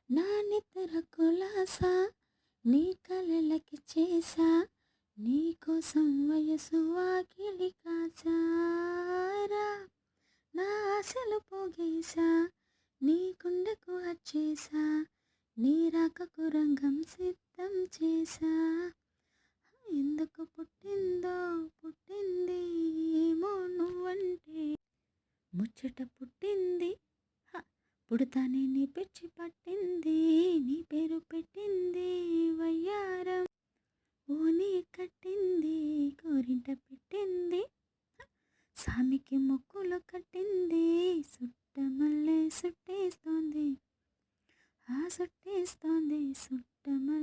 నా నిద్ర కులాసా నీ కలలకి చేసా నీకోసం వయసు వాకిలి కాచారా నా ఆశలు పోగేశా నీ గుండెకు వచ్చేసా నీ రాకకు రంగం సిద్ధం చేసా ఎందుకు పుట్టిందో పుట్టింది ఏమో నువ్వంటే ముచ్చట పుట్టింది పుడతానే నీ పిచ్చి పట్టింది నీ పేరు పెట్టింది వయ్యారం ఓని కట్టింది కోరింట పెట్టింది సామికి మొక్కులు కట్టింది సుట్టమల్లె సుట్టేస్తోంది సుట్టమల్లె